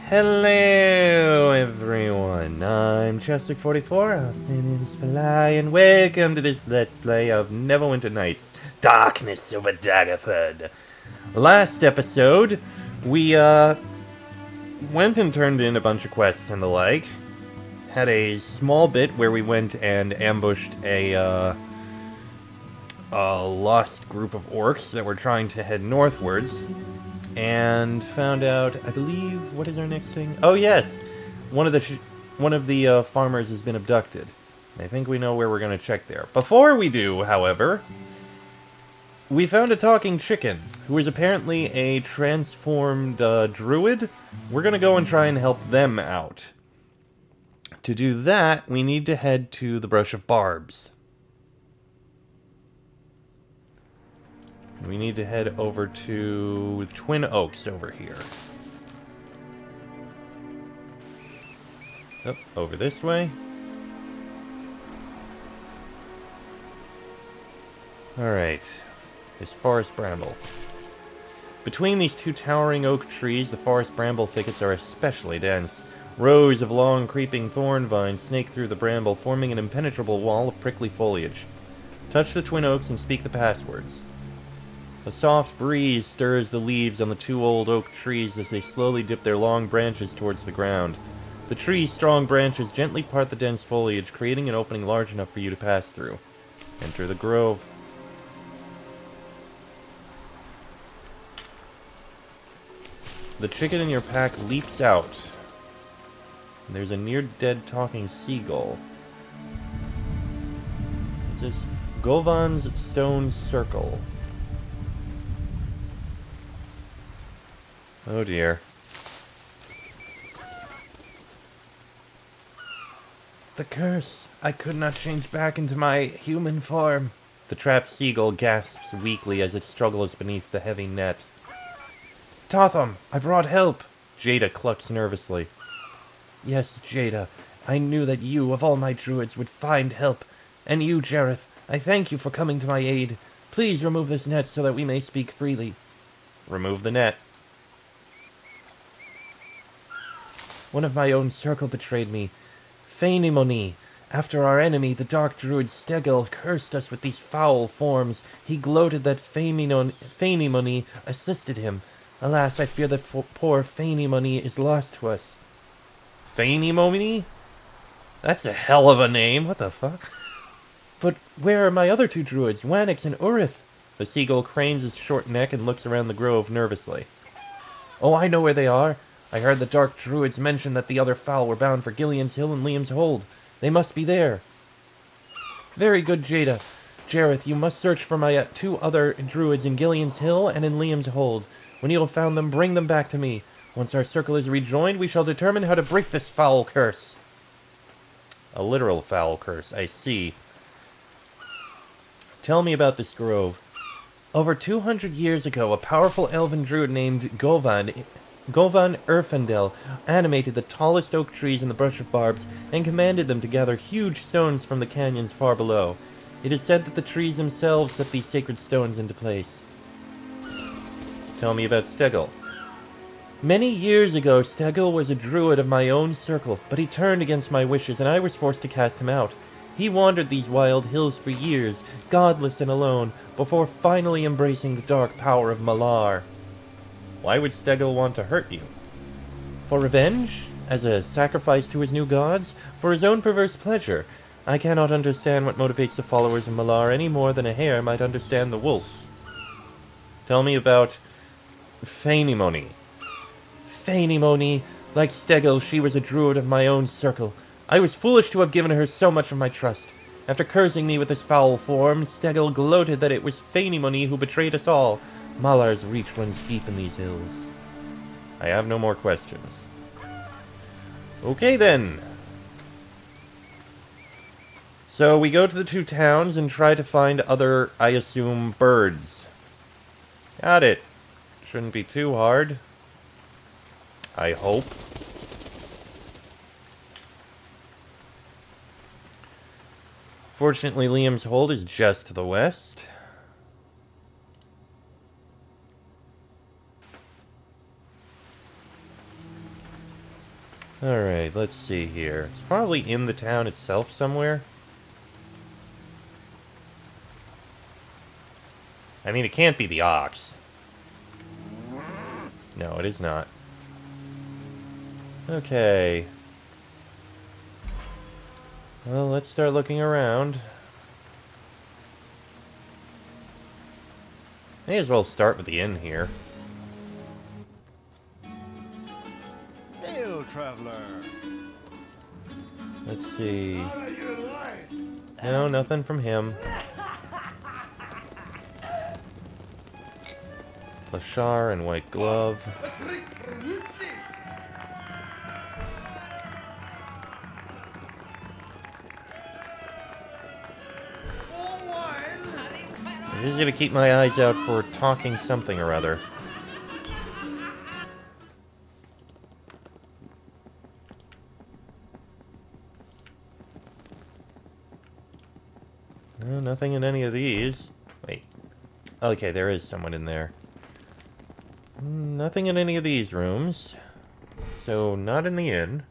Hello everyone, I'm Chester44, I'll say names fly, and welcome to this Let's Play of Neverwinter Nights, Darkness over Daggerford. Last episode, we went and turned in a bunch of quests and the like. Had a small bit where we went and ambushed a lost group of orcs that were trying to head northwards. And found out, I believe, what is our next thing? Oh yes, one of the farmers has been abducted. I think we know where we're going to check there. Before we do, however, we found a talking chicken who is apparently a transformed druid. We're going to go and try and help them out. To do that, we need to head to the Brush of Barbs. We need to head over to Twin Oaks over here. Oh, over this way. Alright. This forest bramble. Between these two towering oak trees, the forest bramble thickets are especially dense. Rows of long, creeping thorn vines snake through the bramble, forming an impenetrable wall of prickly foliage. Touch the twin oaks and speak the passwords. A soft breeze stirs the leaves on the two old oak trees as they slowly dip their long branches towards the ground. The tree's strong branches gently part the dense foliage, creating an opening large enough for you to pass through. Enter the grove. The chicken in your pack leaps out. There's a near-dead talking seagull. Just Govan's stone circle. Oh dear. The curse! I could not change back into my human form. The trapped seagull gasps weakly as it struggles beneath the heavy net. Totham, I brought help! Jada clucks nervously. Yes, Jada. I knew that you, of all my druids, would find help. And you, Jareth, I thank you for coming to my aid. Please remove this net so that we may speak freely. Remove the net. One of my own circle betrayed me. Fainimony. After our enemy, the dark druid Stegel, cursed us with these foul forms, he gloated that Fainimony assisted him. Alas, I fear that poor Fainimony is lost to us. Fainimony? That's a hell of a name. What the fuck? But where are my other two druids, Wannix and Urith? The seagull cranes his short neck and looks around the grove nervously. Oh, I know where they are. I heard the dark druids mention that the other fowl were bound for Gillian's Hill and Liam's Hold. They must be there. Very good, Jada. Jareth, you must search for my two other druids in Gillian's Hill and in Liam's Hold. When you have found them, bring them back to me. Once our circle is rejoined, we shall determine how to break this foul curse. A literal foul curse, I see. Tell me about this grove. Over 200 years ago, a powerful elven druid named Govan Erfendel animated the tallest oak trees in the Brush of Barbs and commanded them to gather huge stones from the canyons far below. It is said that the trees themselves set these sacred stones into place. Tell me about Stegel. Many years ago, Stegel was a druid of my own circle, but he turned against my wishes and I was forced to cast him out. He wandered these wild hills for years, godless and alone, before finally embracing the dark power of Malar. Why would Stegel want to hurt you? For revenge? As a sacrifice to his new gods? For his own perverse pleasure? I cannot understand what motivates the followers of Malar any more than a hare might understand the wolf. Tell me about Fainimony. Fainimony. Like Stegel, she was a druid of my own circle. I was foolish to have given her so much of my trust. After cursing me with this foul form, Stegel gloated that it was Fainimony who betrayed us all. Malar's reach runs deep in these hills. I have no more questions. Okay then. So we go to the two towns and try to find other, I assume, birds. Got it. Shouldn't be too hard. I hope. Fortunately, Liam's Hold is just to the west. Alright, let's see here. It's probably in the town itself somewhere. I mean, it can't be the ox. No, it is not. Okay. Well, let's start looking around. May as well start with the inn here. Hail, traveler. Let's see. No, nothing from him. Lashar and White Glove. I'm just gonna keep my eyes out for talking something or other. No, nothing in any of these. Wait. Okay, there is someone in there. Nothing in any of these rooms. So, not in the inn.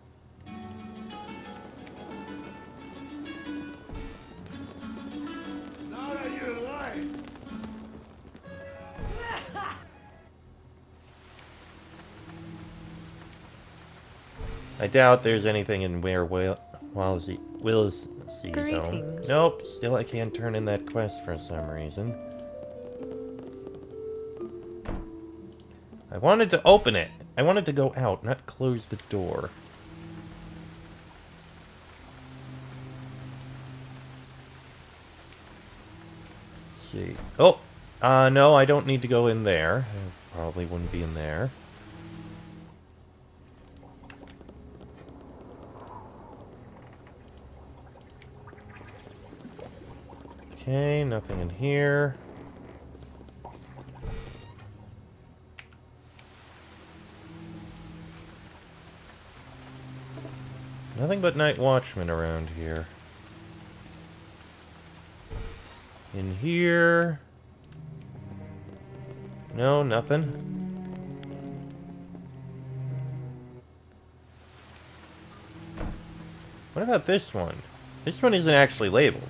I doubt there's anything in where Will's home. Nope, still I can't turn in that quest for some reason. I wanted to open it. I wanted to go out, not close the door. Let's see. Oh! No, I don't need to go in there. I probably wouldn't be in there. Okay, nothing in here. Nothing but night watchmen around here. In here... No, nothing. What about this one? This one isn't actually labeled.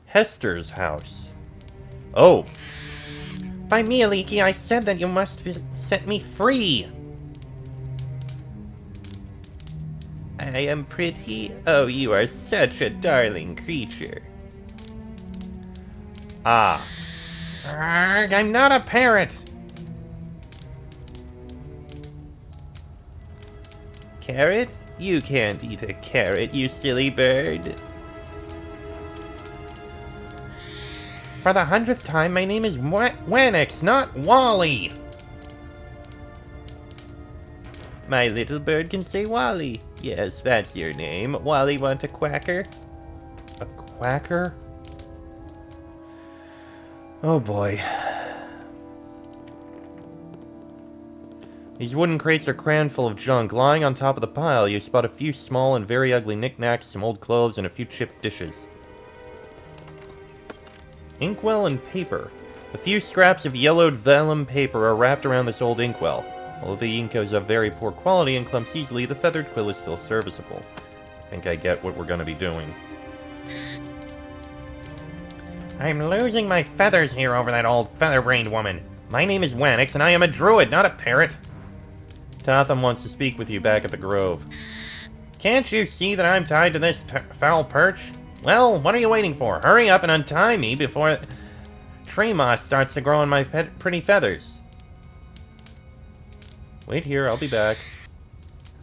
Hester's house. Oh. By me, Aliki, I said that you must set me free. I am pretty? Oh, you are such a darling creature. Ah. Arrgh, I'm not a parrot. Carrot? You can't eat a carrot, you silly bird. For the 100th time, my name is Wanix, not Wally. My little bird can say Wally. Yes, that's your name. Wally, want a quacker? A quacker? Oh boy. These wooden crates are crammed full of junk. Lying on top of the pile, you spot a few small and very ugly knickknacks, some old clothes, and a few chipped dishes. Inkwell and paper. A few scraps of yellowed vellum paper are wrapped around this old inkwell. Although the ink is of very poor quality and clumps easily, the feathered quill is still serviceable. I think I get what we're going to be doing. I'm losing my feathers here over that old feather-brained woman. My name is Wanix, and I am a druid, not a parrot. Totham wants to speak with you back at the grove. Can't you see that I'm tied to this foul perch? Well, what are you waiting for? Hurry up and untie me before tree moss starts to grow on my pretty feathers. Wait here, I'll be back.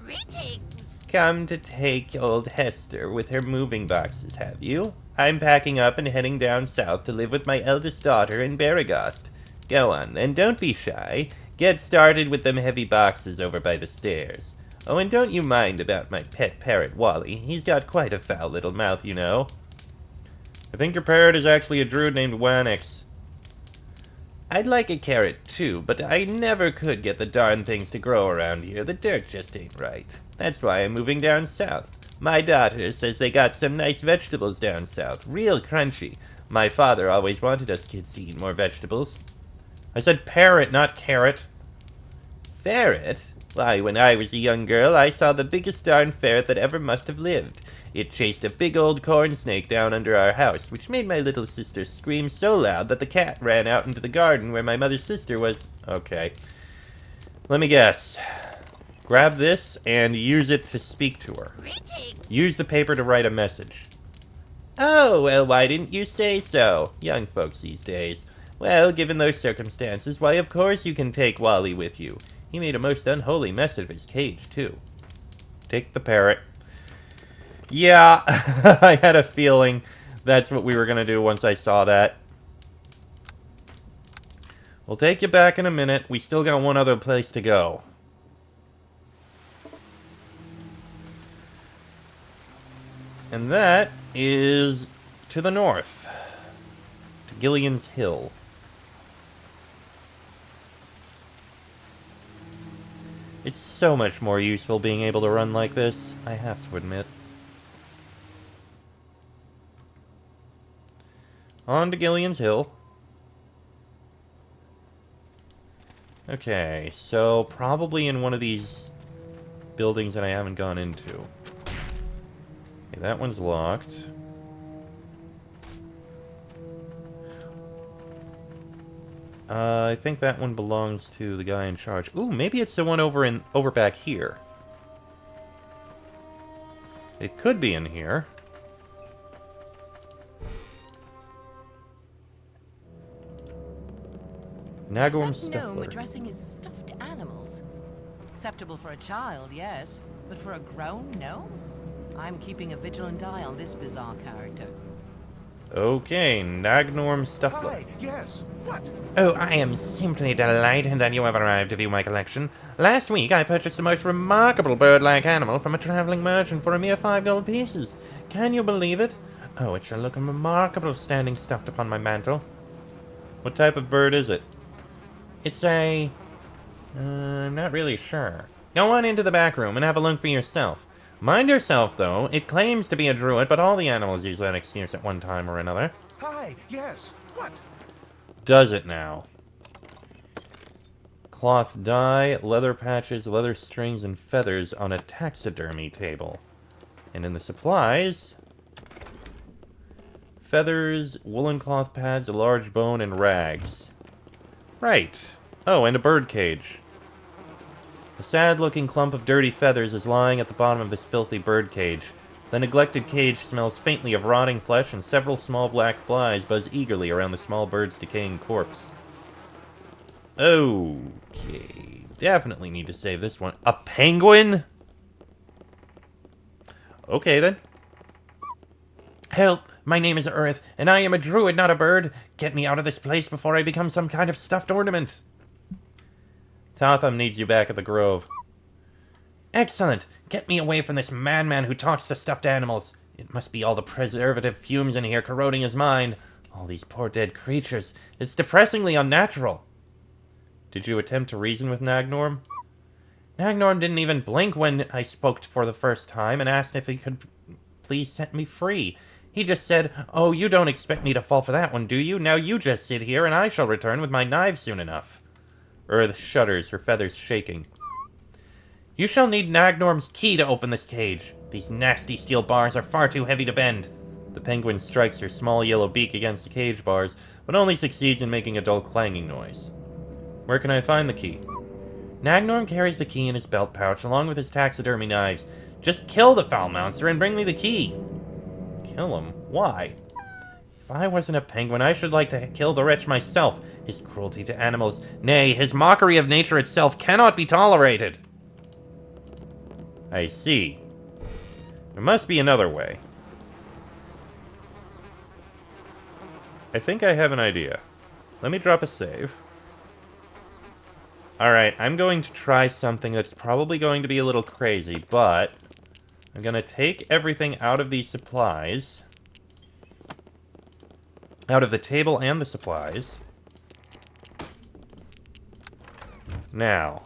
Greetings. Come to take old Hester with her moving boxes, have you? I'm packing up and heading down south to live with my eldest daughter in Barragost. Go on then, don't be shy. Get started with them heavy boxes over by the stairs. Oh, and don't you mind about my pet parrot, Wally. He's got quite a foul little mouth, you know. I think your parrot is actually a druid named Wanix. I'd like a carrot too, but I never could get the darn things to grow around here. The dirt just ain't right. That's why I'm moving down south. My daughter says they got some nice vegetables down south. Real crunchy. My father always wanted us kids to eat more vegetables. I said parrot, not carrot. Ferret? Why, when I was a young girl, I saw the biggest darn ferret that ever must have lived. It chased a big old corn snake down under our house, which made my little sister scream so loud that the cat ran out into the garden where my mother's sister was. Okay. Let me guess. Grab this and use it to speak to her. Use the paper to write a message. Oh, well, why didn't you say so? Young folks these days. Well, given those circumstances, why, of course you can take Wally with you. He made a most unholy mess of his cage, too. Take the parrot. Yeah, I had a feeling that's what we were going to do once I saw that. We'll take you back in a minute. We still got one other place to go. And that is to the north. To Gillian's Hill. It's so much more useful being able to run like this, I have to admit. On to Gillian's Hill. Okay, so probably in one of these buildings that I haven't gone into. Okay, that one's locked. I think that one belongs to the guy in charge. Ooh, maybe it's the one over back here. It could be in here. Nagorm Is that gnome Stuffler. addressing his stuffed animals? Acceptable for a child, yes, but for a grown gnome? I'm keeping a vigilant eye on this bizarre character. Okay, Nagnorm Stuffler. Hi, yes. What? Oh, I am simply delighted that you have arrived to view my collection. Last week, I purchased the most remarkable bird-like animal from a traveling merchant for a mere 5 gold pieces. Can you believe it? Oh, it shall look remarkable standing stuffed upon my mantle. What type of bird is it? It's a... I'm not really sure. Go on into the back room and have a look for yourself. Mind yourself, though. It claims to be a druid, but all the animals use that excuse at one time or another. Hi, yes. What? Does it now? Cloth dye, leather patches, leather strings, and feathers on a taxidermy table. And in the supplies... feathers, woolen cloth pads, a large bone, and rags. Right. Oh, and a bird cage. A sad-looking clump of dirty feathers is lying at the bottom of this filthy bird cage. The neglected cage smells faintly of rotting flesh, and several small black flies buzz eagerly around the small bird's decaying corpse. Okay. Definitely need to save this one. A penguin? Okay, then. Help! My name is Earth, and I am a druid, not a bird. Get me out of this place before I become some kind of stuffed ornament. Totham needs you back at the Grove. Excellent! Get me away from this madman who talks to stuffed animals. It must be all the preservative fumes in here corroding his mind. All these poor dead creatures. It's depressingly unnatural. Did you attempt to reason with Nagnorm? Nagnorm didn't even blink when I spoke for the first time and asked if he could please set me free. He just said, "Oh, you don't expect me to fall for that one, do you? Now you just sit here and I shall return with my knife soon enough." Earth shudders, her feathers shaking. You shall need Nagnorm's key to open this cage. These nasty steel bars are far too heavy to bend. The penguin strikes her small yellow beak against the cage bars, but only succeeds in making a dull clanging noise. Where can I find the key? Nagnorm carries the key in his belt pouch, along with his taxidermy knives. Just kill the foul monster and bring me the key. Kill him? Why? If I wasn't a penguin, I should like to kill the wretch myself. His cruelty to animals, nay, his mockery of nature itself cannot be tolerated. I see. There must be another way. I think I have an idea. Let me drop a save. Alright, I'm going to try something that's probably going to be a little crazy, but I'm going to take everything out of these supplies. Out of the table and the supplies. Now,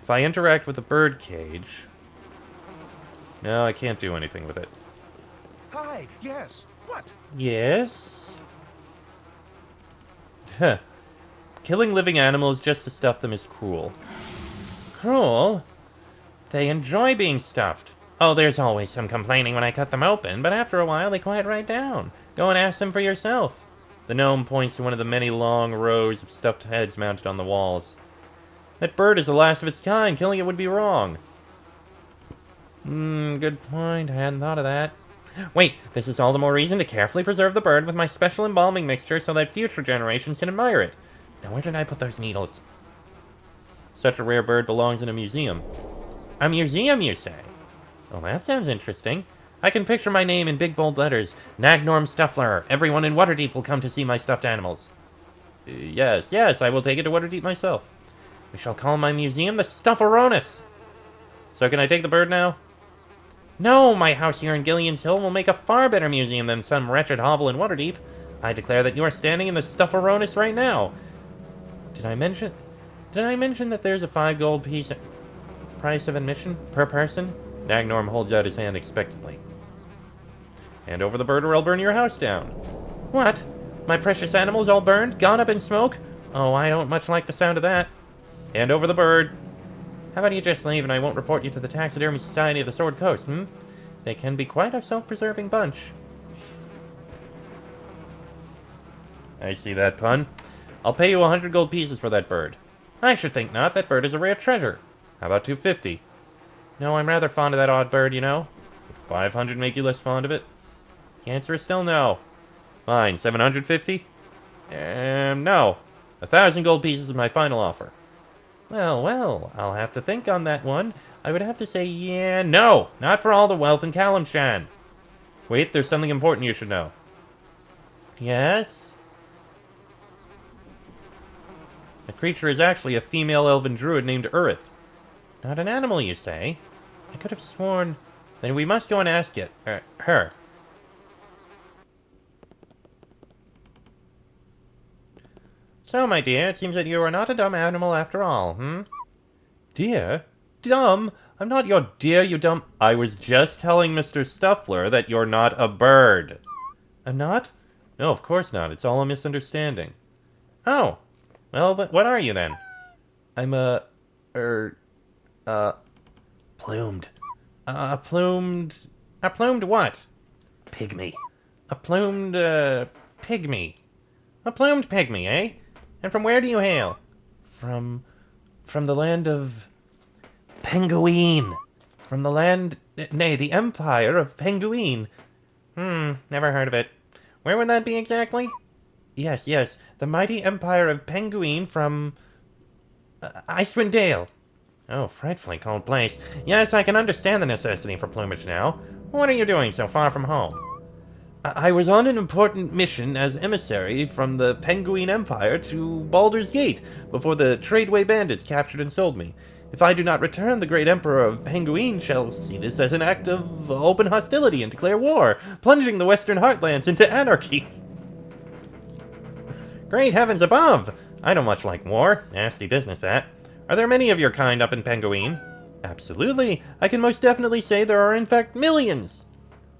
if I interact with the bird cage... No, I can't do anything with it. Hi, yes. What? Yes? Killing living animals just to stuff them is cruel. cruel. They enjoy being stuffed. Oh, there's always some complaining when I cut them open, but after a while they quiet right down. Go and ask them for yourself. The gnome points to one of the many long rows of stuffed heads mounted on the walls. That bird is the last of its kind. Killing it would be wrong. Good point. I hadn't thought of that. Wait, this is all the more reason to carefully preserve the bird with my special embalming mixture so that future generations can admire it. Now, where did I put those needles? Such a rare bird belongs in a museum. A museum, you say? Well, that sounds interesting. I can picture my name in big bold letters. Nagnorm Stuffler. Everyone in Waterdeep will come to see my stuffed animals. Yes, I will take it to Waterdeep myself. We shall call my museum the Stufferonis. So can I take the bird now? No, my house here in Gillian's Hill will make a far better museum than some wretched hovel in Waterdeep. I declare that you are standing in the Stufferonis right now. Did I mention that there's a 5 gold piece price of admission per person? Nagnorm holds out his hand expectantly. Hand over the bird or I'll burn your house down. What? My precious animal is all burned? Gone up in smoke? Oh, I don't much like the sound of that. Hand over the bird. How about you just leave and I won't report you to the Taxidermy Society of the Sword Coast, They can be quite a self-preserving bunch. I see that pun. I'll pay you 100 gold pieces for that bird. I should think not. That bird is a rare treasure. How about 250? No, I'm rather fond of that odd bird, you know. Would 500 make you less fond of it? The answer is still no. Fine, 750? No. 1,000 gold pieces is my final offer. Well, I'll have to think on that one. I would have to say, yeah, no, not for all the wealth in Kalimshan. Wait, there's something important you should know. Yes? The creature is actually a female elven druid named Urith. Not an animal, you say? I could have sworn... Then we must go and ask it. Her. So, my dear, it seems that you are not a dumb animal after all, Dear? Dumb? I'm not your dear, you dumb... I was just telling Mr. Stuffler that you're not a bird. I'm not? No, of course not. It's all a misunderstanding. Oh. Well, what are you, then? I'm plumed. A plumed what? Pygmy. A plumed, pygmy. A plumed pygmy, eh? And from where do you hail? From the land of... Penguin. From the land... Nay, the Empire of Penguin. Never heard of it. Where would that be exactly? Yes, the mighty Empire of Penguin from... Icewind Dale. Oh, frightfully cold place. Yes, I can understand the necessity for plumage now. What are you doing so far from home? I was on an important mission as emissary from the Penguin Empire to Baldur's Gate before the Tradeway bandits captured and sold me. If I do not return, the great Emperor of Penguin shall see this as an act of open hostility and declare war, plunging the Western Heartlands into anarchy. Great heavens above! I don't much like war. Nasty business, that. Are there many of your kind up in Penguin? Absolutely. I can most definitely say there are in fact millions.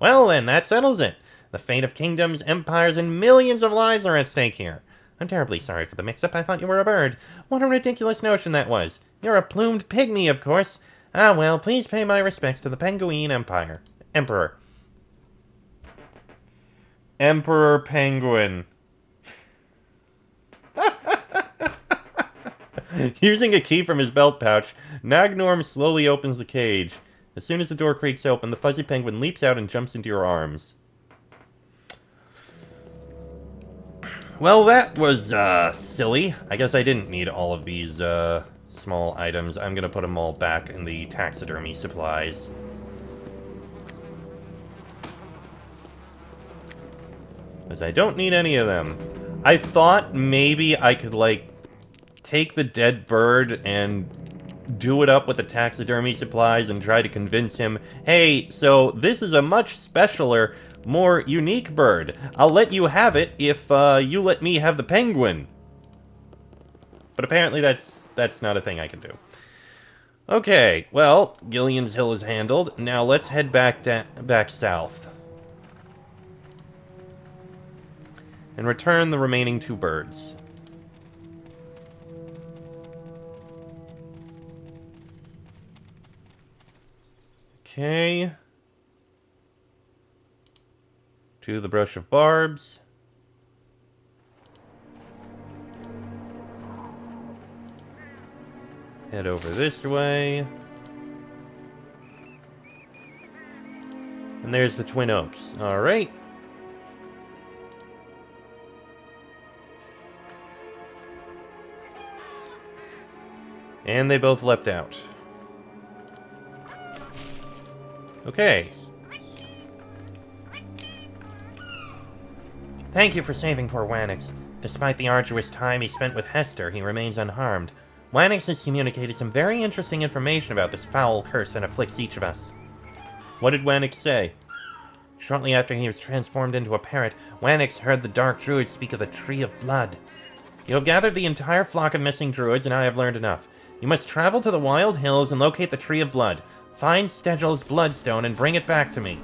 Well then, that settles it. The fate of kingdoms, empires, and millions of lives are at stake here. I'm terribly sorry for the mix-up. I thought you were a bird. What a ridiculous notion that was. You're a plumed pygmy, of course. Ah, well, please pay my respects to the Penguin Empire. Emperor. Emperor Penguin. Using a key from his belt pouch, Nagnorm slowly opens the cage. As soon as the door creaks open, the fuzzy penguin leaps out and jumps into your arms. Well, that was, silly. I guess I didn't need all of these, small items. I'm gonna put them all back in the taxidermy supplies. Because I don't need any of them. I thought maybe I could, like, take the dead bird and do it up with the taxidermy supplies and try to convince him, hey, so this is a much specialer, more unique bird. I'll let you have it if you let me have the penguin. But apparently that's not a thing I can do. Okay, well, Gillian's Hill is handled. Now let's head back south. And return the remaining 2 birds. Okay. To the Brush of Barbs. Head over this way. And there's the Twin Oaks. Alright. And they both leapt out. Okay. Thank you for saving poor Wannix. Despite the arduous time he spent with Hester, he remains unharmed. Wannix has communicated some very interesting information about this foul curse that afflicts each of us. What did Wannix say? Shortly after he was transformed into a parrot, Wannix heard the Dark Druid speak of the Tree of Blood. You have gathered the entire flock of missing druids, and I have learned enough. You must travel to the Wild Hills and locate the Tree of Blood. Find Stegel's Bloodstone and bring it back to me.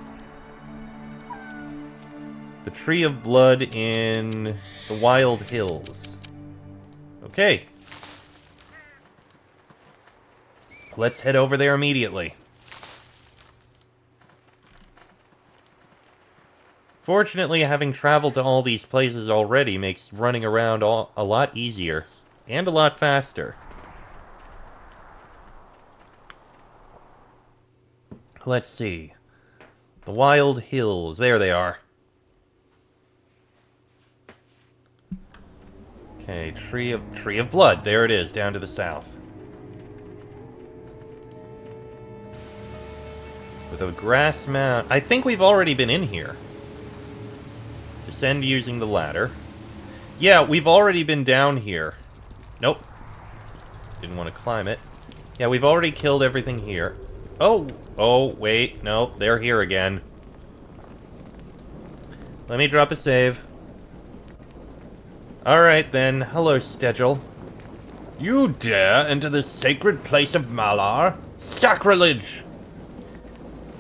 The Tree of Blood in the Wild Hills. Okay. Let's head over there immediately. Fortunately, having traveled to all these places already makes running around a lot easier. And a lot faster. Let's see. The Wild Hills. There they are. Okay, Tree of Blood. There it is, down to the south. With a grass mound. I think we've already been in here. Descend using the ladder. Yeah, we've already been down here. Nope. Didn't want to climb it. Yeah, we've already killed everything here. Oh, wait, no, they're here again. Let me drop a save. Alright then, hello Stegel. You dare enter the sacred place of Malar? Sacrilege!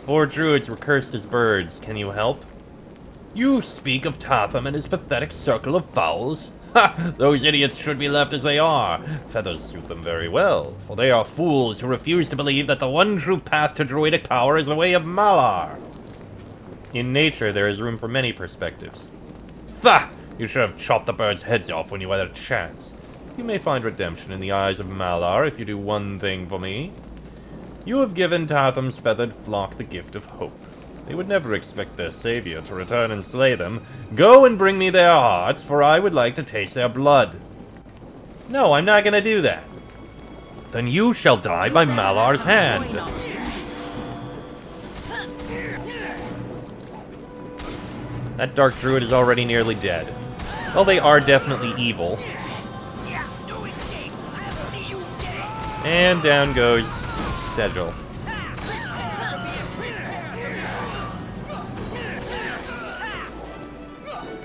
4 druids were cursed as birds, can you help? You speak of Tatham and his pathetic circle of fowls? Ha! Those idiots should be left as they are. Feathers suit them very well, for they are fools who refuse to believe that the one true path to druidic power is the way of Malar. In nature, there is room for many perspectives. Fa! You should have chopped the birds' heads off when you had a chance. You may find redemption in the eyes of Malar if you do one thing for me. You have given Tatham's feathered flock the gift of hope. They would never expect their savior to return and slay them. Go and bring me their hearts, for I would like to taste their blood. No, I'm not gonna do that. Then you shall die by Malar's hand. That Dark Druid is already nearly dead. Well, they are definitely evil. And down goes Stegel.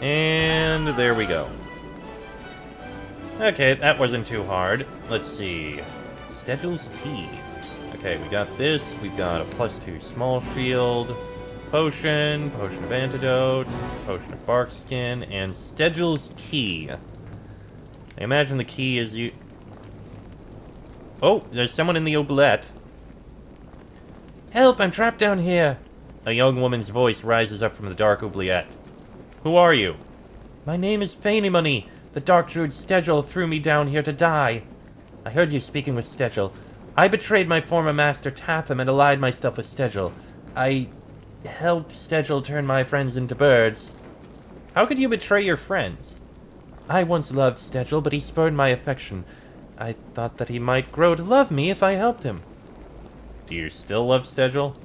And there we go. Okay, that wasn't too hard. Let's see. Stegel's Key. Okay, we got this. We've got a +2 small shield, potion of antidote, potion of bark skin, and Stegel's Key. I imagine the key is you. Oh, there's someone in the oubliette. Help, I'm trapped down here. A young woman's voice rises up from the dark oubliette. Who are you? My name is Fanimony. The Dark Druid Stegel threw me down here to die. I heard you speaking with Stegel. I betrayed my former master Tatham and allied myself with Stegel. I helped Stegel turn my friends into birds. How could you betray your friends? I once loved Stegel, but he spurned my affection. I thought that he might grow to love me if I helped him. Do you still love Stegel?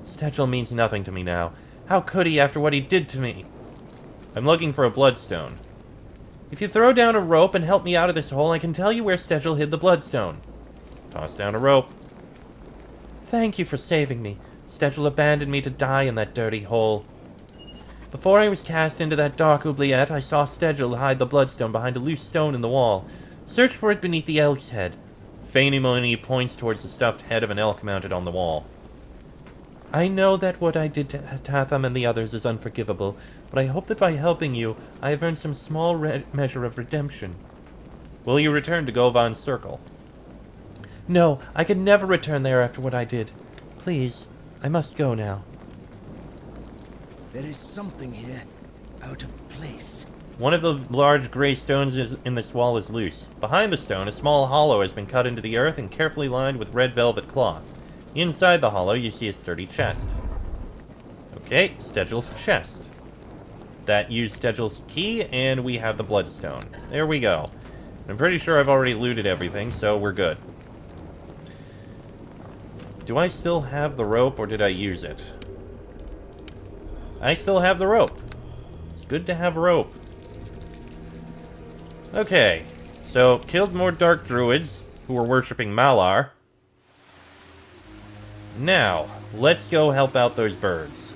Stegel means nothing to me now. How could he after what he did to me? I'm looking for a bloodstone. If you throw down a rope and help me out of this hole, I can tell you where Stegel hid the bloodstone. Toss down a rope. Thank you for saving me. Stegel abandoned me to die in that dirty hole. Before I was cast into that dark oubliette, I saw Stegel hide the bloodstone behind a loose stone in the wall. Search for it beneath the elk's head. Fanimony points towards the stuffed head of an elk mounted on the wall. I know that what I did to Tatham and the others is unforgivable, but I hope that by helping you, I have earned some small measure of redemption. Will you return to Golvan's circle? No, I could never return there after what I did. Please, I must go now. There is something here out of place. One of the large gray stones in this wall is loose. Behind the stone, a small hollow has been cut into the earth and carefully lined with red velvet cloth. Inside the hollow, you see a sturdy chest. Okay, Stegil's chest. That used Stegil's key, and we have the bloodstone. There we go. I'm pretty sure I've already looted everything, so we're good. Do I still have the rope, or did I use it? I still have the rope. It's good to have rope. Okay, so killed more dark druids who were worshipping Malar. Now, let's go help out those birds.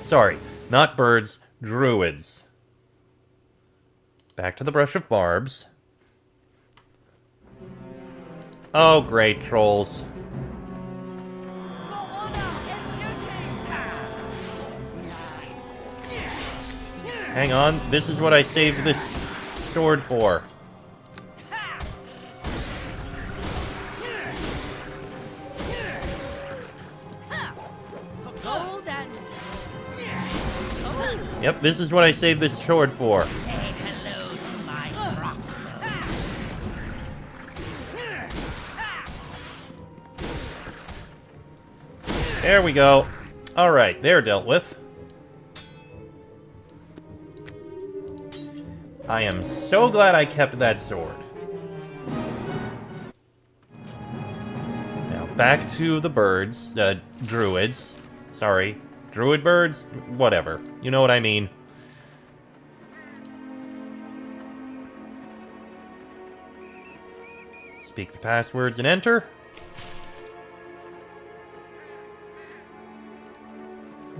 Sorry, not birds, druids. Back to the Brush of Barbs. Oh, great, trolls. Hang on, this is what I saved this sword for. Yep, this is what I saved this sword for. Say hello to my crossbow. There we go. Alright, they're dealt with. I am so glad I kept that sword. Now, back to the birds. Druids. Sorry. Druid birds? Whatever. You know what I mean. Speak the passwords and enter.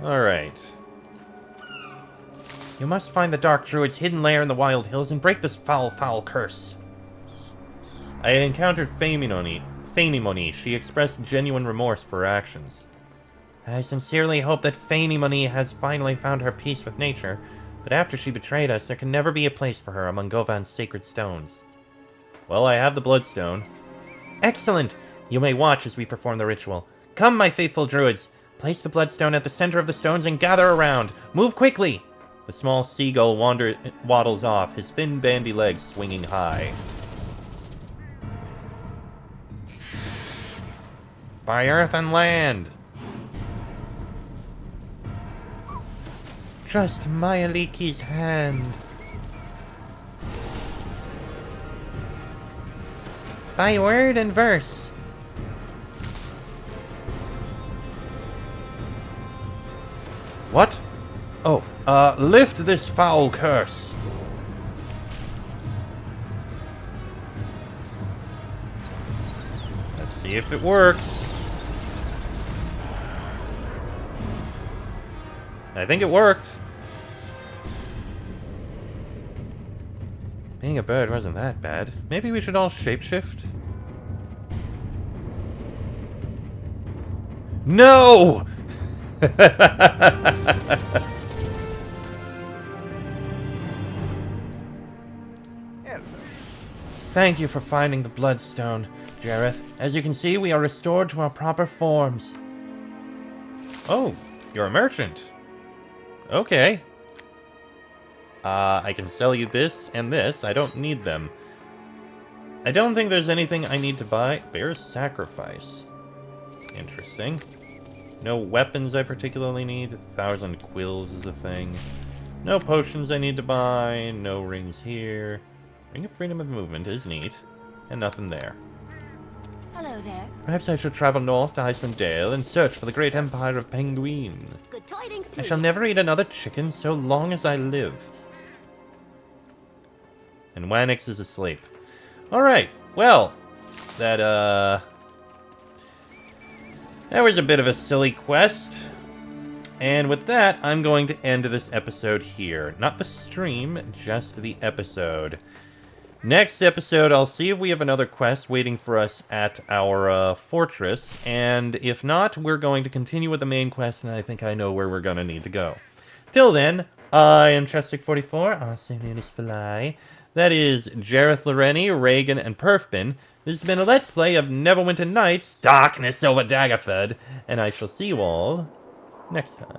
Alright. You must find the Dark Druid's hidden lair in the Wild Hills and break this foul curse. I encountered Fanimoni. She expressed genuine remorse for her actions. I sincerely hope that Fanimoni has finally found her peace with nature, but after she betrayed us, there can never be a place for her among Govan's sacred stones. Well, I have the Bloodstone. Excellent! You may watch as we perform the ritual. Come, my faithful druids! Place the Bloodstone at the center of the stones and gather around! Move quickly! The small seagull waddles off, his thin bandy legs swinging high. By earth and land! Trust Mayaliki's hand. By word and verse. What? Oh, lift this foul curse. Let's see if it works. I think it worked. Being a bird wasn't that bad. Maybe we should all shapeshift? No! Thank you for finding the Bloodstone, Jareth. As you can see, we are restored to our proper forms. Oh, you're a merchant. Okay. I can sell you this and this. I don't need them. I don't think there's anything I need to buy. Bear's Sacrifice. Interesting. No weapons I particularly need. 1,000 quills is a thing. No potions I need to buy. No rings here. Ring of Freedom of Movement is neat. And nothing there. Hello there. Perhaps I should travel north to Iceland Dale and search for the great empire of Penguin. Good tidings to I shall never eat another chicken so long as I live. And Wannix is asleep. Alright, well, that was a bit of a silly quest. And with that, I'm going to end this episode here. Not the stream, just the episode. Next episode, I'll see if we have another quest waiting for us at our fortress, and if not, we're going to continue with the main quest, and I think I know where we're going to need to go. Till then, I am Chestic44, also known as Fly. That is Jareth Loreni, Reagan, and Perfbin. This has been a Let's Play of Neverwinter Nights, Darkness over Daggerford, and I shall see you all next time.